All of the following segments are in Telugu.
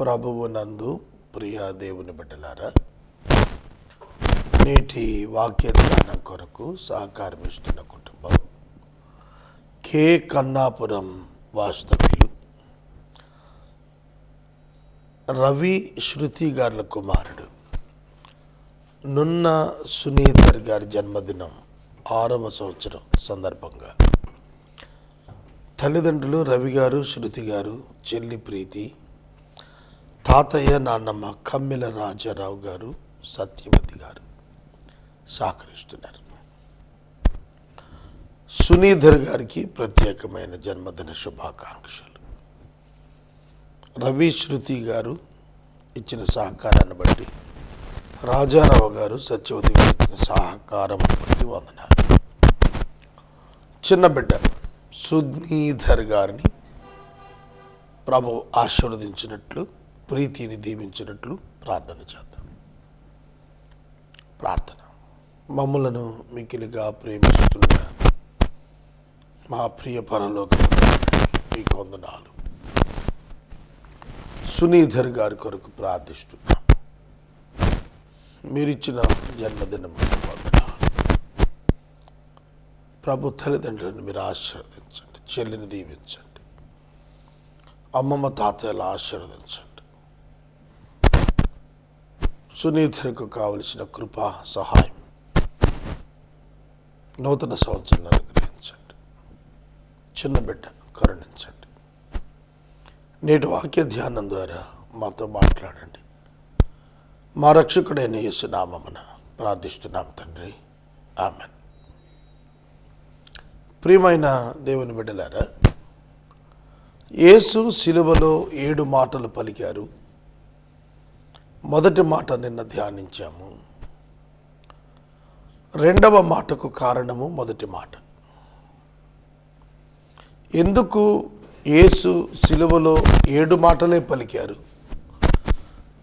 ప్రభువునందు ప్రియ దేవుని బిడ్డలారా, నేటి వాక్య ధ్యానం కొరకు సహకారమిస్తున్న కుటుంబం కే కన్నాపురం వాస్తవ్యులు రవి శృతి గారుల కుమారుడు నున్న సునీధర్ గారి జన్మదినం 6వ సంవత్సరం సందర్భంగా తల్లిదండ్రులు రవి గారు, శృతి గారు, చెల్లి ప్రీతి, తాతయ్య నాన్నమ్మ కమ్మిల రాజారావు గారు, సత్యవతి గారు సహకరిస్తున్నారు. సునీధర్ గారికి ప్రత్యేకమైన జన్మదిన శుభాకాంక్షలు. రవి శృతి గారు ఇచ్చిన సహకారాన్ని బట్టి, రాజారావు గారు, సత్యవతి గారు ఇచ్చిన సహకారం బట్టి వందనాలు. చిన్న బిడ్డ సునీధర్ గారిని ప్రభు ఆశీర్వదించినట్లు, ప్రీతిని దీవించినట్లు ప్రార్థన చేద్దాం. ప్రార్థన. మమ్ములను మిక్కిలిగా ప్రేమిస్తున్న మా ప్రియ పరలోక మీకు వందనాలు. సునీధర్ గారి కొరకు ప్రార్థిస్తున్నాం. మీరిచ్చిన జన్మదినం వందనాలు. ప్రభు తల్లిదండ్రులను మీరు ఆశీర్వదించండి, చెల్లిని దీవించండి, అమ్మమ్మ తాతయ్యలు ఆశీర్వదించండి. సునీధర్కు కావలసిన కృపా సహాయం నూతన సంవత్సరాన్ని అనుగ్రహించండి. చిన్న బిడ్డ కరుణించండి. నేటి వాక్య ధ్యానం ద్వారా మాతో మాట్లాడండి. మా రక్షకుడైన యేసు నామమున ప్రార్థిస్తున్నాం తండ్రి, ఆమెన్. ప్రియమైన దేవుని బిడ్డలారా, యేసు శిలువలో 7 మాటలు పలికారు. మొదటి మాట నిన్న ధ్యానించాము. రెండవ మాటకు కారణము మొదటి మాట. ఎందుకు యేసు శిలువలో 7 మాటలే పలికారు?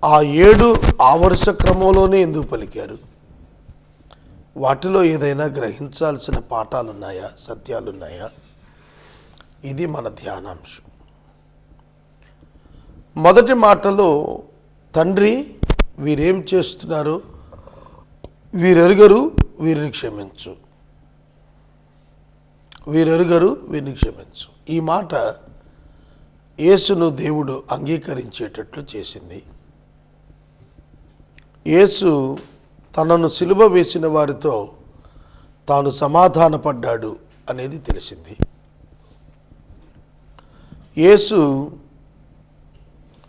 ఆ 7 ఆవర్ష క్రమంలోనే ఎందుకు పలికారు? వాటిలో ఏదైనా గ్రహించాల్సిన పాఠాలున్నాయా, సత్యాలున్నాయా? ఇది మన ధ్యానాంశం. మొదటి మాటలో తండ్రి, వీరేం చేస్తున్నారు, వీరెరుగరు, వీరిని క్షమించు, వీరెరుగరు, వీరిని క్షమించు. ఈ మాట యేసును దేవుడు అంగీకరించేటట్లు చేసింది. యేసు తనను సిలువ వేసిన వారితో తాను సమాధానపడ్డాడు అనేది తెలిసింది. యేసు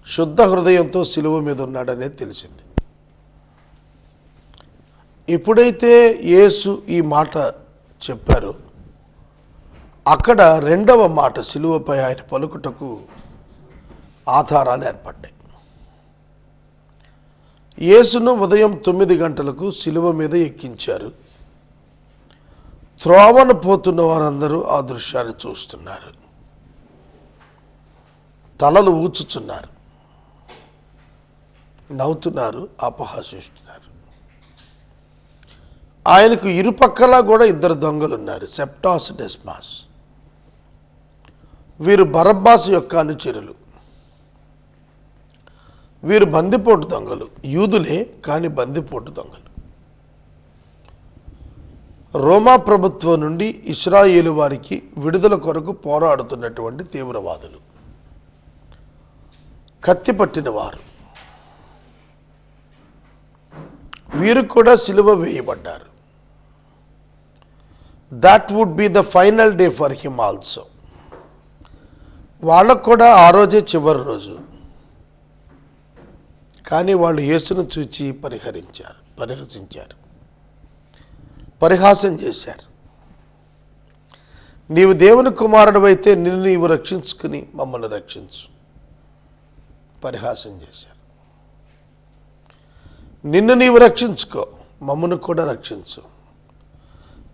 శుద్ధ హృదయంతో సిలువ మీద ఉన్నాడనేది తెలిసింది. ఎప్పుడైతే యేసు ఈ మాట చెప్పారో అక్కడ రెండవ మాట సిలువపై ఆయన పలుకుటకు ఆధారాలు ఏర్పడ్డాయి. యేసును ఉదయం 9 గంటలకు సిలువ మీద ఎక్కించారు. త్రోవన పోతున్న వారందరూ ఆ దృశ్యాన్ని చూస్తున్నారు, తలలు ఊచుచున్నారు, నవ్వుతున్నారు, అపహాసిస్తున్నారు. ఆయనకు ఇరుపక్కలా కూడా 2 దొంగలు ఉన్నారు, సెప్టాస్, డెస్మాస్. వీరు బరబ్బాసు యొక్క అనుచరులు. వీరు బందిపోటు దొంగలు. యూదులే, కానీ బందిపోటు దొంగలు. రోమా ప్రభుత్వం నుండి ఇశ్రాయేలు వారికి విడుదల కొరకు పోరాడుతున్నటువంటి తీవ్రవాదులు, కత్తి పట్టిన వారు. వీరు కూడా సిలువ వేయబడ్డారు. That would be the final day for him also. వాళ్ళకు కూడా ఆ రోజే చివరి రోజు. కానీ వాళ్ళు యేసును చూచి పరిహాసం చేశారు. నీవు దేవుని కుమారుడు అయితే నిన్ను నీవు రక్షించుకుని మమ్మల్ని రక్షించు. పరిహాసం చేశారు. నిన్ను నీవు రక్షించుకో, మమ్మను కూడా రక్షించు.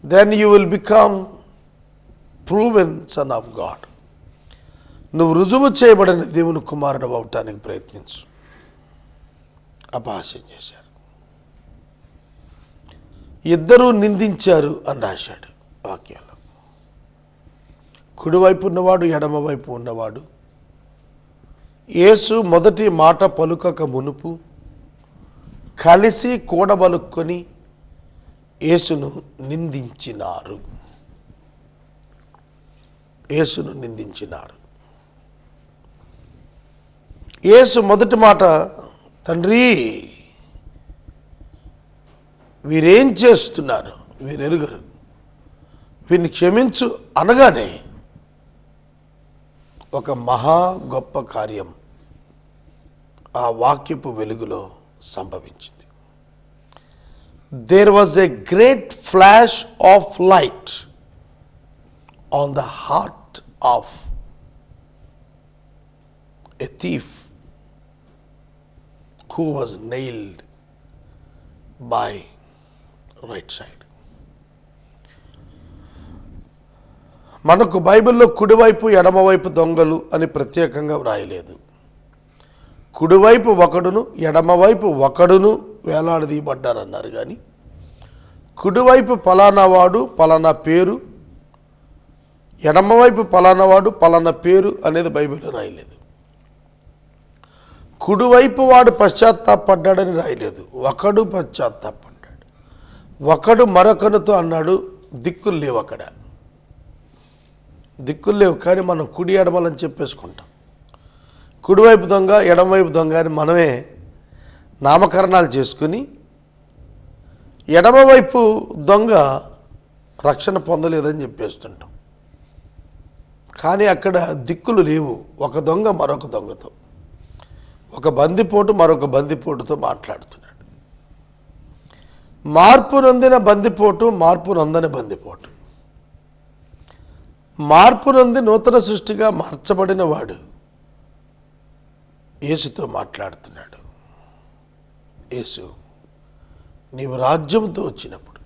Then you will become proven son of God. నువ్వు రుజువు చేయబడిన దేవుని కుమారుడు అవటానికి ప్రయత్నించు. అపహాస్యం చేశారు. 2 నిందించారు అని రాశాడు వాక్యంలో. కుడివైపు ఉన్నవాడు, ఎడమవైపు ఉన్నవాడు యేసు మొదటి మాట పలుకక మునుపు కలిసి కూడబలుక్కొని యేసును నిందించినారు. యేసును నిందించినారు. యేసు మొదటి మాట, తండ్రి వీరేం చేస్తున్నారు, వీరెరుగరు, వీరిని క్షమించు అనగానే ఒక మహా గొప్ప కార్యం ఆ వాక్యపు వెలుగులో సంభవించింది. There was a great flash of light on the heart of a thief who was nailed by right side. మనకు బైబిల్లో కుడివైపు ఎడమవైపు దొంగలు అని ప్రత్యేకంగా వ్రాయలేదు. కుడివైపు ఒకడును ఎడమవైపు ఒకడును వేలాడదీయబడ్డారన్నారు. కానీ కుడివైపు పలానా వాడు పలానా పేరు, ఎడమవైపు పలానా వాడు పలానా పేరు అనేది బైబిల్లో రాయలేదు. కుడివైపు వాడు పశ్చాత్తాపడ్డాడని రాయలేదు. ఒకడు పశ్చాత్తాపడ్డాడు. ఒకడు మరొకరితో అన్నాడు, దిక్కులు లేవు. అక్కడ దిక్కులు లేవు, కానీ మనం కుడి ఎడమలని చెప్పేసుకుంటాం. కుడివైపు దొంగ ఎడమవైపు దొంగ అని మనమే నామకరణాలు చేసుకుని ఎడమవైపు దొంగ రక్షణ పొందలేదని చెప్పేస్తుంటాం. కానీ అక్కడ దిక్కులు లేవు. ఒక దొంగ మరొక దొంగతో, ఒక బందిపోటు మరొక బందిపోటుతో మాట్లాడుతున్నాడు. మార్పు నొందిన బందిపోటు, మార్పు నొందని బందిపోటు. మార్పు నొంది నూతన సృష్టిగా మార్చబడిన వాడు యేసుతో మాట్లాడుతున్నాడు. యేసు, నీవు రాజ్యంతో వచ్చినప్పుడు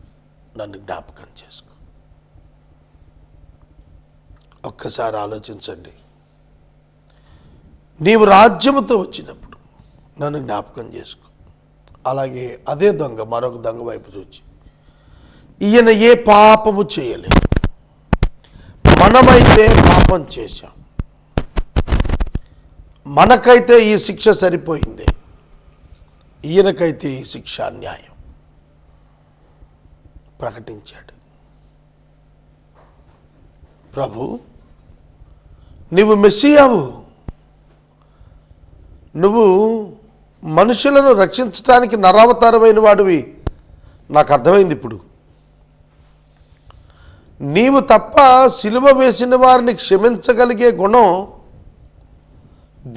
నన్ను జ్ఞాపకం చేసుకో. ఒక్కసారి ఆలోచించండి. నీవు రాజ్యముతో వచ్చినప్పుడు నన్ను జ్ఞాపకం చేసుకో. అలాగే అదే దొంగ మరొక దొంగ వైపు చూచి, ఈయన ఏ పాపము చేయలేదు, మనమైతే పాపం చేశాం, మనకైతే ఈ శిక్ష సరిపోయింది, ఈయనకైతే ఈ శిక్ష అన్యాయం ప్రకటించాడు. ప్రభు, నీవు మెస్సియావు, నువ్వు మనుషులను రక్షించడానికి నరావతారమైన వాడివి, నాకు అర్థమైంది. ఇప్పుడు నీవు తప్ప సిలువ వేసిన వారిని క్షమించగలిగే గుణం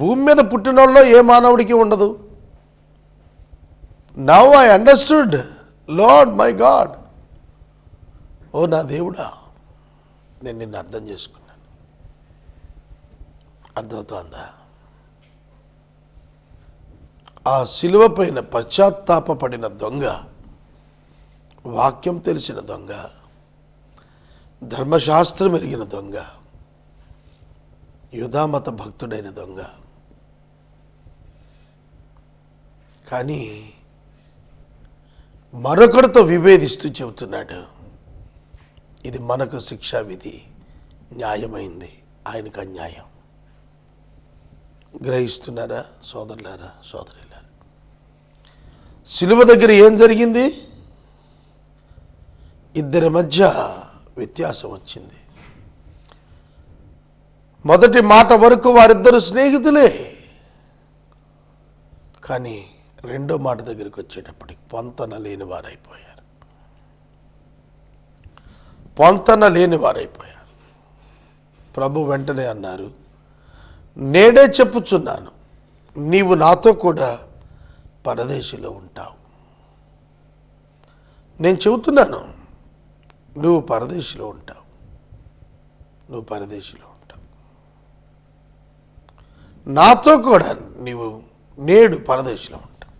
భూమి మీద పుట్టినోళ్ళలో ఏ మానవుడికి ఉండదు. Now I understood, Lord my God. ఓ నా దేవుడా, నేను నిన్ను అర్థం చేసుకున్నాను. అర్థమవుతోందా? ఆ సిలువ పైన పశ్చాత్తాపడిన దొంగ, వాక్యం తెలిసిన దొంగ, ధర్మశాస్త్రం ఎరిగిన దొంగ, యూదామత భక్తుడైన దొంగ. కానీ మరొకరితో విభేదిస్తూ చెబుతున్నాడు, ఇది మనకు శిక్షా విధి, న్యాయమైంది, ఆయనకు అన్యాయం. గ్రహిస్తున్నారా సోదరులారా, సోదరులారా? సిలువ దగ్గర ఏం జరిగింది? ఇద్దరి మధ్య వ్యత్యాసం వచ్చింది. మొదటి మాట వరకు వారిద్దరు స్నేహితులే, కానీ రెండో మాట దగ్గరికి వచ్చేటప్పటికి పొంతన లేని వారైపోయారు. పొంతన లేని వారైపోయారు. ప్రభు వెంటనే అన్నారు, నేడే చెప్పుచున్నాను, నీవు నాతో కూడా పరదేశిలో ఉంటావు. నేను చెబుతున్నాను, నువ్వు పరదేశిలో ఉంటావు, నువ్వు పరదేశిలో ఉంటావు. నాతో కూడా నీవు నేడు పరదేశిలో ఉంటావు.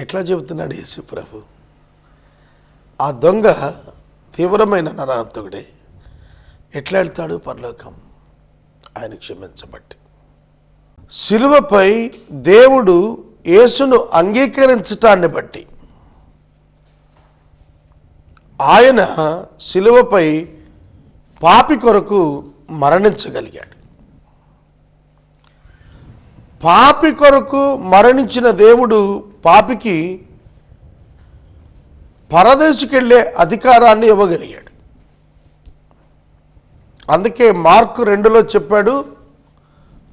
ఎట్లా చెబుతున్నాడు యేసు ప్రభు? ఆ దొంగ తీవ్రమైన నరహంతకుడే. ఎట్లా వెళ్తాడు పరలోకం? ఆయన క్షమించబట్టి. సిలువపై దేవుడు యేసును అంగీకరించటాన్ని బట్టి ఆయన సిలువపై పాపి కొరకు మరణించగలిగాడు. పాపి కొరకు మరణించిన దేవుడు పాపికి పరదేశుకెళ్ళే అధికారాన్ని ఇవ్వగలిగాడు. అందుకే మార్కు 2లో చెప్పాడు,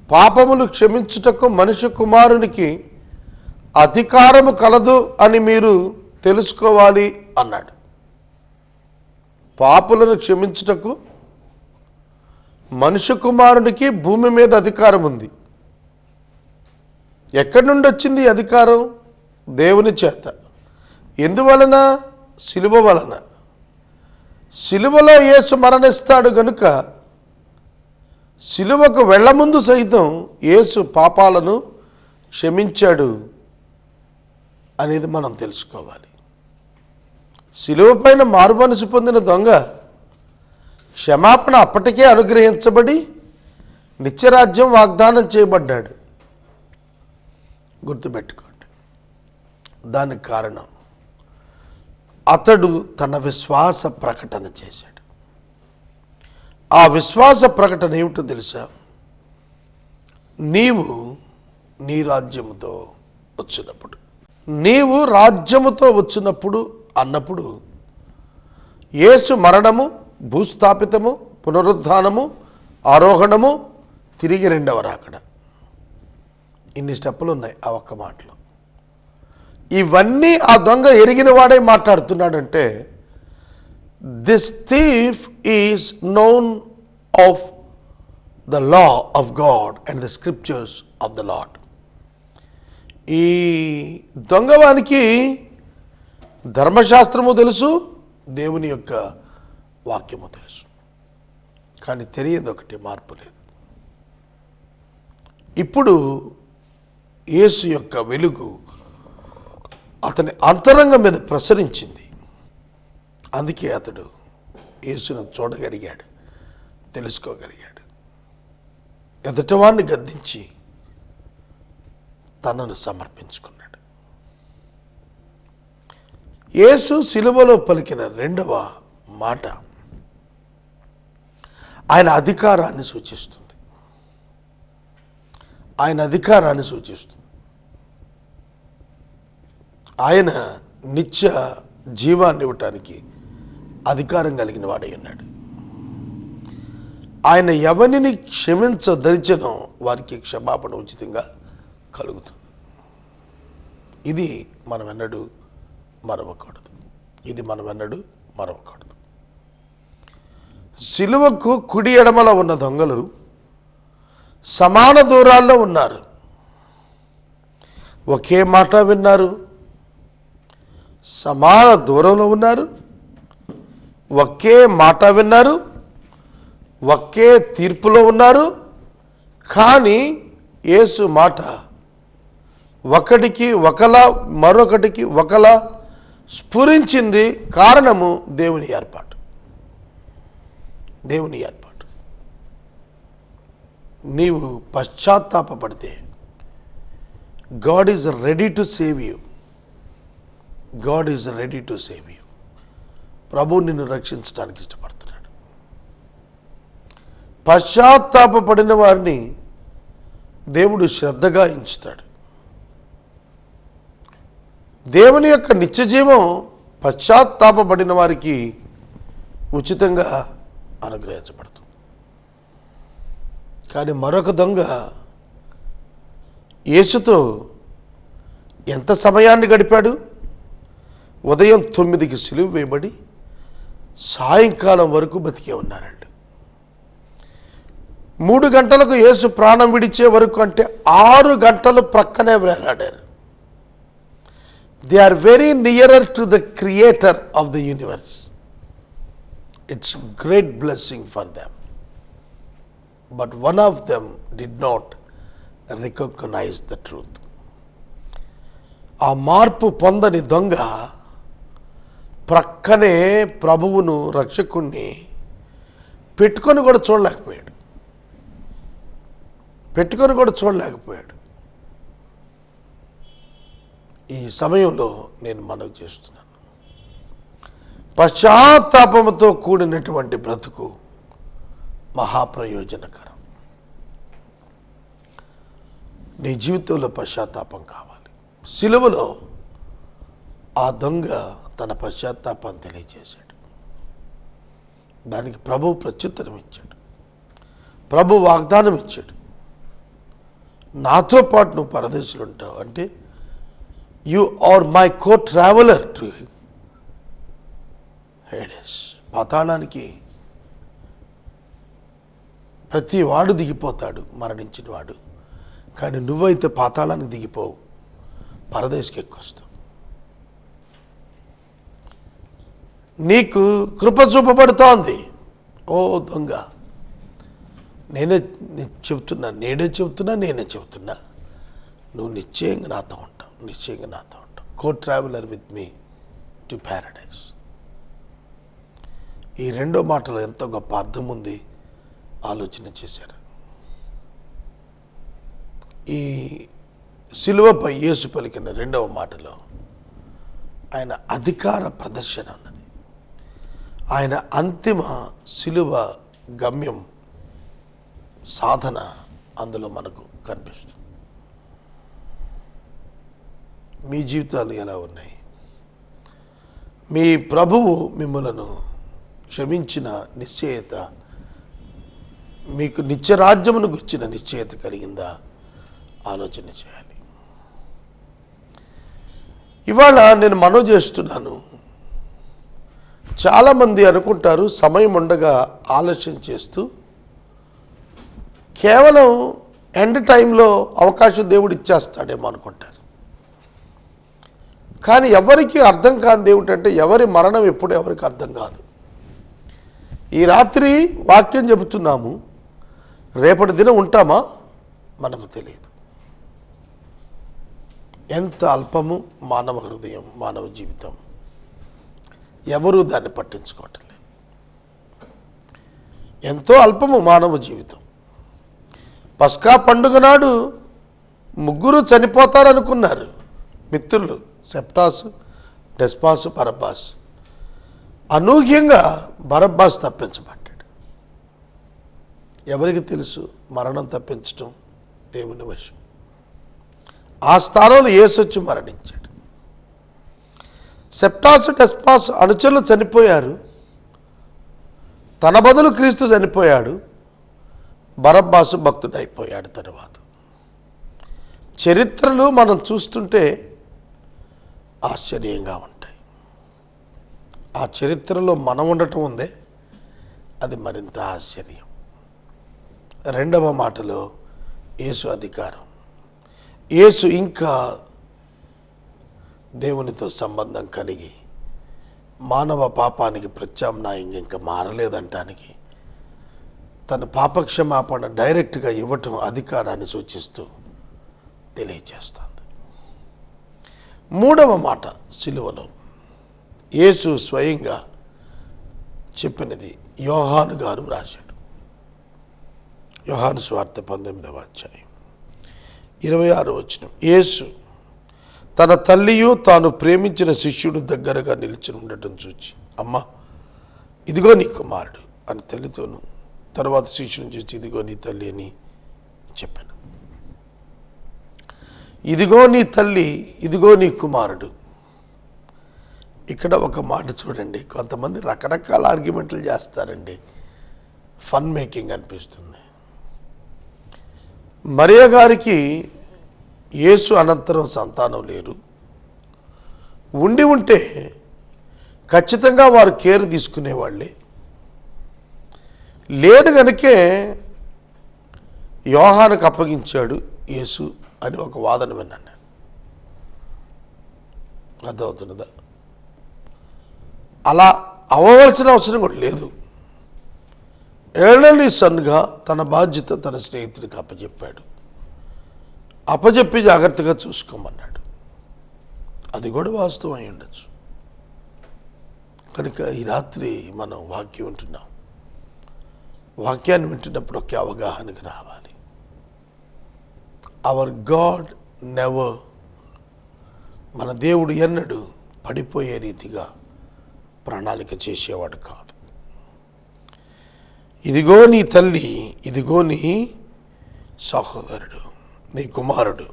పాపములు క్షమించుటకు మనుష్య కుమారునికి అధికారము కలదు అని మీరు తెలుసుకోవాలి అన్నాడు. పాపులను క్షమించుటకు మనుష్య కుమారునికి భూమి మీద అధికారం ఉంది. ఎక్కడి నుండి వచ్చింది ఈ అధికారం? దేవుని చేత. ఎందువలన? సిలువ వలన. సిలువలో యేసు మరణిస్తాడు గనుక సిలువకు వెళ్ళముందు సైతం యేసు పాపాలను క్షమించాడు అనేది మనం తెలుసుకోవాలి. సిలువ పైన మారుమనసు పొందిన దొంగ క్షమాపణ అప్పటికే అనుగ్రహించబడి నిత్యరాజ్యం వాగ్దానం చేయబడ్డాడు. గుర్తుపెట్టుకోండి. దానికి కారణం అతడు తన విశ్వాస ప్రకటన చేశాడు. ఆ విశ్వాస ప్రకటన ఏమిటో తెలుసా? నీవు నీ రాజ్యముతో వచ్చినప్పుడు, నీవు రాజ్యముతో వచ్చినప్పుడు అన్నప్పుడు యేసు మరణము, భూస్థాపితము, పునరుద్ధానము, ఆరోహణము, తిరిగి రెండవ రాకడ, ఇన్ని స్టెప్పులు ఉన్నాయి ఆ ఒక్క మాటలో. ఇవన్నీ ఆ దొంగ ఎరిగిన వాడే మాట్లాడుతున్నాడంటే, this thief is known of the law of God and the scriptures of the Lord. ఈ దొంగవానికి ధర్మశాస్త్రము తెలుసు, దేవుని యొక్క వాక్యము తెలుసు, కానీ తెలియదు ఒకటి, మార్పు లేదు. ఇప్పుడు యేసు యొక్క వెలుగు అతని అంతరంగం మీద ప్రసరించింది. అందుకే అతడు యేసును చూడగలిగాడు, తెలుసుకోగలిగాడు. ఎదుటవాన్ని గద్దించి తనను సమర్పించుకున్నాడు. యేసు సిలువలో పలికిన రెండవ మాట ఆయన అధికారాన్ని సూచిస్తుంది. ఆయన అధికారాన్ని సూచిస్తుంది. ఆయన నిత్య జీవాన్ని ఇవ్వటానికి అధికారం కలిగిన వాడై ఉన్నాడు. ఆయన ఎవరిని క్షమించదలిచెనో వారికి క్షమాపణ ఉచితంగా కలుగుతుంది. ఇది మనం ఎన్నడూ మరవకూడదు. ఇది మనం ఎన్నడూ మరవకూడదు. సిలువకు కుడి ఎడమల ఉన్న దొంగలు సమాన దూరాల్లో ఉన్నారు. ఒకే మాట విన్నారు, సమాన దూరంలో ఉన్నారు, ఒకే మాట విన్నారు, ఒకే తీర్పులో ఉన్నారు. కానీ యేసు మాట ఒకటికి ఒకలా, మరొకటికి ఒకలా స్ఫురించింది. కారణము దేవుని ఏర్పాటు. దేవుని ఏర్పాటు. నీవు పశ్చాత్తాపపడితే God is ready to save you. God is ready to save you. ప్రభు నిన్ను రక్షించడానికి ఇష్టపడుతున్నాడు. పశ్చాత్తాపపడిన వారిని దేవుడు శ్రద్ధగా ఎంచుతాడు. దేవుని యొక్క నిత్యజీవం పశ్చాత్తాపపడిన వారికి ఉచితంగా అనుగ్రహించబడుతుంది. కానీ మరొక దొంగ యేసుతో ఎంత సమయాన్ని గడిపాడు? ఉదయం 9కి సిలువ వేయబడి సాయంకాలం వరకు బతికే ఉన్నారండి. 3 గంటలకు యేసు ప్రాణం విడిచే వరకు, అంటే 6 గంటలు ప్రక్కనే వేలాడారు. They are very nearer to the creator of the universe. It's great blessing for them. But one of them did not recognise the truth. ఆ మార్పు పొందని దొంగ ప్రక్కనే ప్రభువును, రక్షకుణ్ణి పెట్టుకొని కూడా చూడలేకపోయాడు. ఈ సమయంలో నేను మనవి చేస్తున్నాను, పశ్చాత్తాపముతో కూడినటువంటి బ్రతుకు మహాప్రయోజనకరం. నీ జీవితంలో పశ్చాత్తాపం కావాలి. సిలువలో ఆ దొంగ తన పశ్చాత్తాపాన్ని తెలియజేశాడు. దానికి ప్రభువు ప్రత్యుత్తరం ఇచ్చాడు. ప్రభు వాగ్దానం ఇచ్చాడు, నాతో పాటు నువ్వు పరదేశంలో ఉంటావు. అంటే you are my co traveller to Hades. పాతాళానికి ప్రతి వాడు దిగిపోతాడు, మరణించిన వాడు. కానీ నువ్వైతే పాతాళానికి దిగిపోవు, పరదేశకి ఎక్కొస్తావు. నీకు కృప చూపబడుతోంది. ఓ దొంగ, నేనే చెబుతున్నా, నువ్వు నిశ్చయంగా నాతో ఉంటావు. Co traveller with me to paradise. ఈ రెండో మాటలో ఎంతో గొప్ప అర్థం ఉంది, ఆలోచన చేశారు. ఈ సిలువపై యేసు పలికిన రెండవ మాటలో ఆయన అధికార ప్రదర్శన ఉన్నది. ఆయన అంతిమ సిలువ గమ్యం, సాధన అందులో మనకు కనిపిస్తుంది. మీ జీవితాలు ఎలా ఉన్నాయి? మీ ప్రభువు మిమ్మలను క్షమించిన నిశ్చయత, మీకు నిత్యరాజ్యమును గుర్చిన నిశ్చయత కలిగిందా? ఆలోచన చేయాలి. ఇవాళ నేను మనవి చేస్తున్నాను, చాలామంది అనుకుంటారు సమయం ఉండగా ఆలస్యం చేస్తూ కేవలం ఎండ్ టైంలో అవకాశం దేవుడు ఇచ్చేస్తాడేమో అనుకుంటారు. కానీ ఎవరికి అర్థం కాదు ఏమిటంటే, ఎవరి మరణం ఎప్పుడు ఎవరికి అర్థం కాదు. ఈ రాత్రి వాక్యం చెబుతున్నాము, రేపటి దినం ఉంటామా మనకు తెలియదు. ఎంత అల్పము మానవ హృదయం, మానవ జీవితం. ఎవరూ దాన్ని పట్టించుకోవటం లేదు. ఎంతో అల్పము మానవ జీవితం. పస్కా పండుగ నాడు 3 చనిపోతారనుకున్నారు మిత్రులు, సెప్టాసు, డెస్పాసు, బరబ్బాసు. అనూహ్యంగా బరబ్బాసు తప్పించబడ్డాడు. ఎవరికి తెలుసు మరణం తప్పించడం దేవుని వశం. ఆ స్థానంలో యేసు వచ్చి మరణించాడు. సెప్టాసు, డెస్పాసు అనుచరులు చనిపోయారు, తన బదులు క్రీస్తు చనిపోయాడు. బరబ్బాసు భక్తుడైపోయాడు. తర్వాత చరిత్రలు మనం చూస్తుంటే ఆశ్చర్యంగా ఉంటాయి. ఆ చరిత్రలో మనం ఉండటం ఉందే, అది మరింత ఆశ్చర్యం. రెండవ మాటలో యేసు అధికారం. యేసు ఇంకా దేవునితో సంబంధం కలిగి మానవ పాపానికి ప్రత్యామ్నాయంగా ఇంకా మారలేదంటానికి తన పాపక్షమాపణ డైరెక్ట్గా ఇవ్వటం అధికారాన్ని సూచిస్తూ తెలియజేస్తుంది. మూడవ మాట సిలువలో యేసు స్వయంగా చెప్పినది యోహాను గారు రాశాడు. యోహాను సువార్త 19వ అధ్యాయం 26వ వచనం. యేసు తన తల్లియు తాను ప్రేమించిన శిష్యుడు దగ్గరగా నిలిచి ఉండటం చూచి, అమ్మా ఇదిగో నీ కుమారుడు అని తల్లితోను, తర్వాత శిష్యుని చూసి ఇదిగో నీ తల్లి అని చెప్పాను. ఇదిగో నీ తల్లి, ఇదిగో నీ కుమారుడు. ఇక్కడ ఒక మాట చూడండి, కొంతమంది రకరకాల ఆర్గ్యుమెంట్లు చేస్తారండి, ఫన్ మేకింగ్ అనిపిస్తుంది. మరియ గారికి యేసు అనంతరం సంతానం లేరు. ఉండి ఉంటే ఖచ్చితంగా వారు కేర్ తీసుకునేవాళ్ళే. లేదు కనుకే యోహానుకు అప్పగించాడు యేసు అని ఒక వాదన విన్నాను. అర్థమవుతున్నదా? అలా అవ్వవలసిన అవసరం కూడా లేదు. ఎల్డర్లీ సన్గా తన బాధ్యత తన స్నేహితుడికి అప్పచెప్పాడు. అప్పచెప్పి జాగ్రత్తగా చూసుకోమన్నాడు. అది కూడా వాస్తవం అయి ఉండొచ్చు. కనుక ఈ రాత్రి మనం వాక్యం వింటున్నాం. వాక్యాన్ని వింటున్నప్పుడు ఒక అవగాహనకు రావాలి. అవర్ గాడ్ నెవర్, మన దేవుడు ఎన్నడూ పడిపోయే రీతిగా ప్రణాళిక చేసేవాడు కాదు. ఇదిగో నీ తల్లి, ఇదిగో నీ సహోదరుడు. నీ కుమారుడు,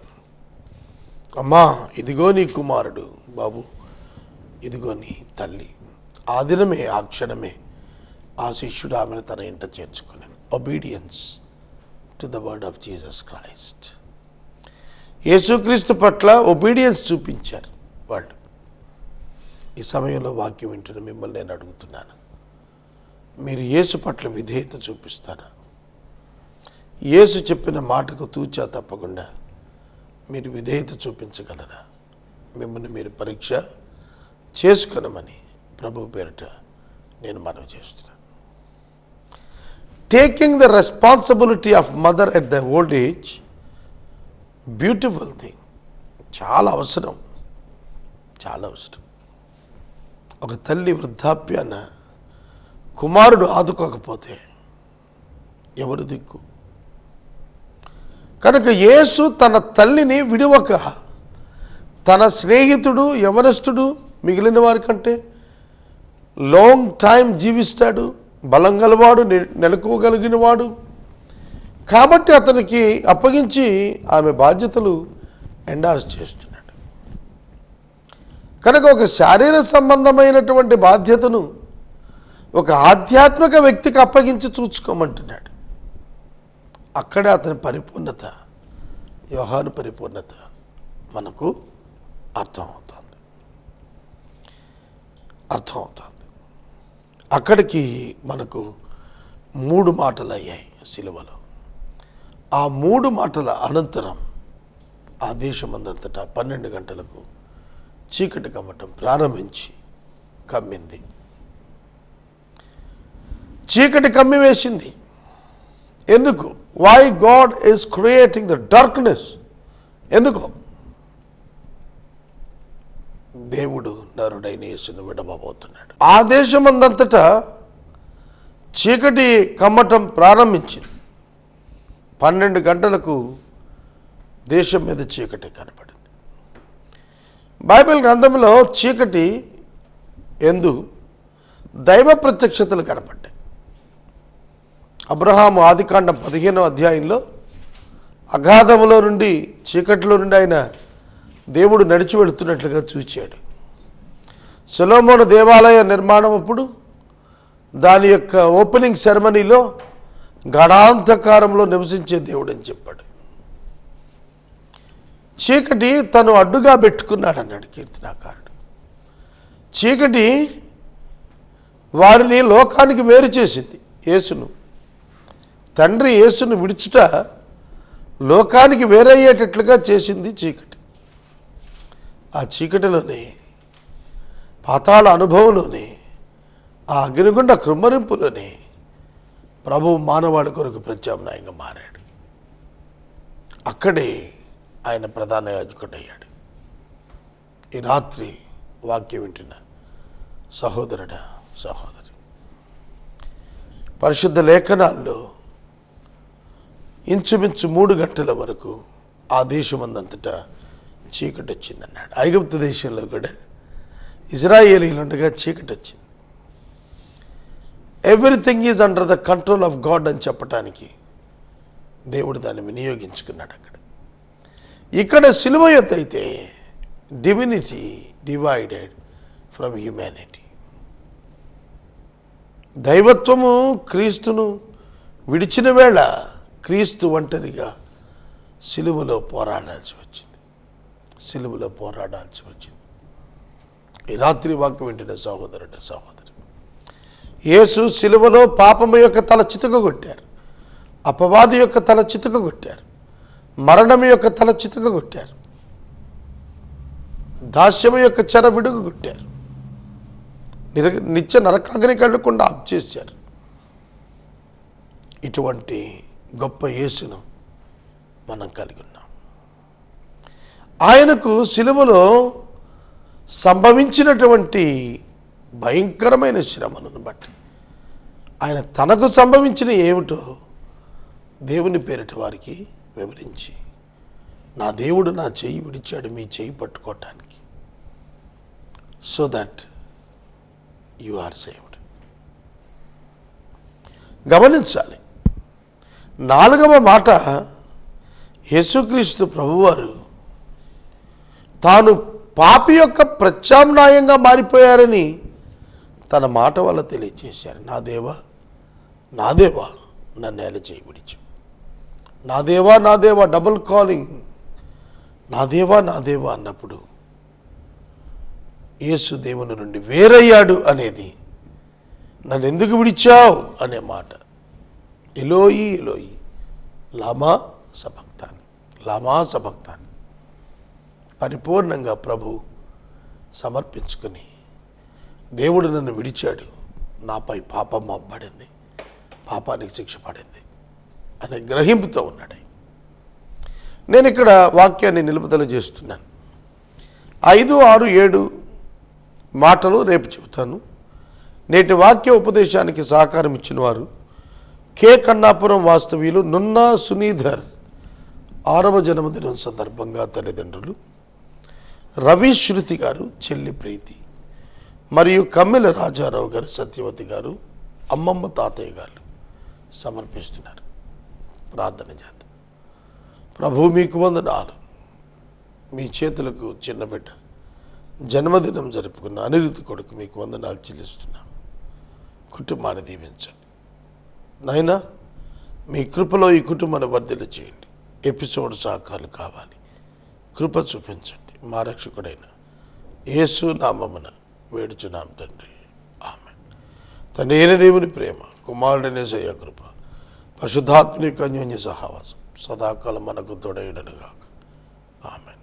అమ్మా ఇదిగో నీ కుమారుడు, బాబు ఇదిగో నీ తల్లి. ఆ దినమే, ఆ క్షణమే ఆ శిష్యుడు ఆమెను తన ఇంట చేర్చుకున్నాను. Obedience to the word of Jesus Christ. యేసుక్రీస్తు పట్ల ఒబీడియన్స్ చూపించారు వాళ్ళు. ఈ సమయంలో వాక్యం వింటున్న మిమ్మల్ని నేను అడుగుతున్నాను, మీరు యేసు పట్ల విధేయత చూపిస్తారా? యేసు చెప్పిన మాటకు తూచా తప్పకుండా మీరు విధేయత చూపించగలరా? మిమ్మల్ని మీరు పరీక్ష చేసుకొనమని ప్రభు పేరిట నేను మనవి చేస్తున్నాను. Taking the responsibility of mother at the old age, beautiful thing. చాలా అవసరం, చాలా అవసరం. ఒక తల్లి వృద్ధాప్యాన కుమారుడు ఆదుకోకపోతే ఎవరు దిక్కు? కనుక యేసు తన తల్లిని విడివక, తన స్నేహితుడు యవనస్తుడు మిగిలిన వారి కంటే లాంగ్ టైం జీవిస్తాడు, బలం గలవాడు, నెలకోగలిగిన వాడు కాబట్టి అతనికి అప్పగించి ఆమె బాధ్యతలు ఎండార్స్ చేస్తున్నాడు. కనుక ఒక శారీర సంబంధమైనటువంటి బాధ్యతను ఒక ఆధ్యాత్మిక వ్యక్తికి అప్పగించి చూసుకోమంటున్నాడు. అక్కడే అతని పరిపూర్ణత, యోహాను పరిపూర్ణత మనకు అర్థమవుతుంది. అక్కడికి మనకు 3 మాటలు అయ్యాయి సిలువలో. ఆ 3 మాటల అనంతరం ఆ దేశమందంతటా 12 గంటలకు చీకటి కమ్మటం ప్రారంభించి కమ్మింది. చీకటి కమ్మివేసింది. ఎందుకు? Why God is creating the darkness? ఎందుకు? దేవుడు నరుడైన యేసును విడవబోతున్నాడు. ఆ దేశమందంతటా చీకటి కమ్మటం ప్రారంభించింది. 12 గంటలకు దేశం మీద చీకటి కనపడింది. బైబిల్ గ్రంథంలో చీకటి ఎందు దైవ ప్రత్యక్షతలు కనపడ్డాయి. అబ్రహాము ఆదికాండం 15వ అధ్యాయంలో అగాధములో నుండి, చీకటిలో నుండి ఆయన దేవుడు నడిచి వెళుతున్నట్లుగా చూచాడు. సొలొమోను దేవాలయ నిర్మాణం అప్పుడు దాని యొక్క ఓపెనింగ్ సెరమనీలో గడాంధకారంలో నివసించే దేవుడు అని చెప్పాడు. చీకటి తను అడ్డుగా పెట్టుకున్నాడు అన్నాడు కీర్తనాకారుడు. చీకటి వారిని లోకానికి వేరు చేసింది. యేసును, తండ్రి యేసును విడుచుట లోకానికి వేరయ్యేటట్లుగా చేసింది చీకటి. ఆ చీకటిలోనే, పాతాళ అనుభవంలోనే, ఆ అగ్నిగుండ కృమ్మరింపులోనే ప్రభువు మానవాళి కొరకు ప్రత్యామ్నాయంగా మారాడు. అక్కడే ఆయన ప్రధాన యాజకుడయ్యాడు. ఈ రాత్రి వాక్యం వింటున్న సహోదరుడా, సహోదరి, పరిశుద్ధ లేఖనాల్లో ఇంచుమించు 3 గంటల వరకు ఆ దేశమందంతటా చీకటి వచ్చిందన్నాడు. ఐగుప్తు దేశంలో కూడా ఇజ్రాయేలీలుండగా చీకటి వచ్చింది. Everything is under the control of God అని చెప్పటానికి దేవుడు దాన్ని వినియోగించుకున్నాడు. ఇక్కడ సిలువ యొద్ద అయితే డివినిటీ డివైడెడ్ ఫ్రమ్ హ్యూమానిటీ. దైవత్వము క్రీస్తును విడిచిన వేళ క్రీస్తు ఒంటరిగా సిలువలో పోరాడాల్సి వచ్చింది. ఈ రాత్రి వాక్యం వింటున్న సహోదరుడు, సహోదరి, యేసు సిలువలో పాపము యొక్క తల చితకగొట్టారు, అపవాది యొక్క తల చితకగొట్టారు, మరణం యొక్క తల చితకగొట్టారు, దాస్యము యొక్క చెర విడుగుగొట్టారు, నిత్య నరకాగ్నికి వెళ్లకుండా ఆప్ చేశారు. ఇటువంటి గొప్ప యేసును మనం కలిగి ఉన్నాం. ఆయనకు సిలువలో సంభవించినటువంటి భయంకరమైన శ్రమలను బట్టి ఆయన తనకు సంభవించిన ఏమిటో దేవుని పేరిట వారికి వివరించి, నా దేవుడు నా చెయ్యి విడిచాడు మీ చెయ్యి పట్టుకోవటానికి, so that you are saved. గమనించాలి, 4వ మాట యేసుక్రీస్తు ప్రభువారు తాను పాపి యొక్క ప్రత్యామ్నాయంగా మారిపోయారని తన మాట వల్ల తెలియచేశారు. నా దేవా నన్ను ఎలా చేయబడిచు, నా దేవా డబుల్ కాలింగ్, నా దేవా అన్నప్పుడు యేసు దేవుని నుండి వేరయ్యాడు అనేది, నన్ను ఎందుకు విడిచావు అనే మాట. ఎలోయి లామా సబక్తాని పరిపూర్ణంగా ప్రభు సమర్పించుకొని, దేవుడు నన్ను విడిచాడు, నాపై పాపం మోపబడింది, పాపానికి శిక్ష పడింది అనే గ్రహింపుతో ఉన్నాడు. నేను ఇక్కడ వాక్యాన్ని నిలుపుదల చేస్తున్నాను. 5, 6, 7 మాటలు రేపు చెబుతాను. నేటి వాక్య ఉపదేశానికి సహకారం ఇచ్చిన వారు కె కన్నాపురం వాస్తవ్యులు నున్నా సునీధర్ 6వ జన్మదినం సందర్భంగా తల్లిదండ్రులు, రవి శృతి గారు చెల్లి ప్రీతి, మరియు కమ్మెల రాజారావు గారు, సత్యవతి గారు, అమ్మమ్మ తాతయ్య గారు సమర్పిస్తున్నారు. ప్రార్థన చేద్దాం. ప్రభు మీకు వందనాలు. మీ చేతులకు చిన్న బిడ్డ జన్మదినం జరుపుకున్న అనిరుద్ధ కొడుకు మీకు వందనాలు చెల్లిస్తున్నాం. కుటుంబాన్ని దీవించండి నాయనా. మీ కృపలో ఈ కుటుంబాన్ని వర్ధిల్ల చేయండి. ఎపిసోడ్ సహకారాలు కావాలి, కృప చూపించండి. మా రక్షకుడైన యేసు నామమున వేడుచున్నాం తండ్రి, ఆమేన్. తండ్రి అయిన దేవుని ప్రేమ, కుమారుడైన యేసయ్య కృప, పరిశుద్ధాత్మని అన్యోన్య సహవాసం సదాకాలం మనకు తోడైయుండును గాక. ఆమేన్.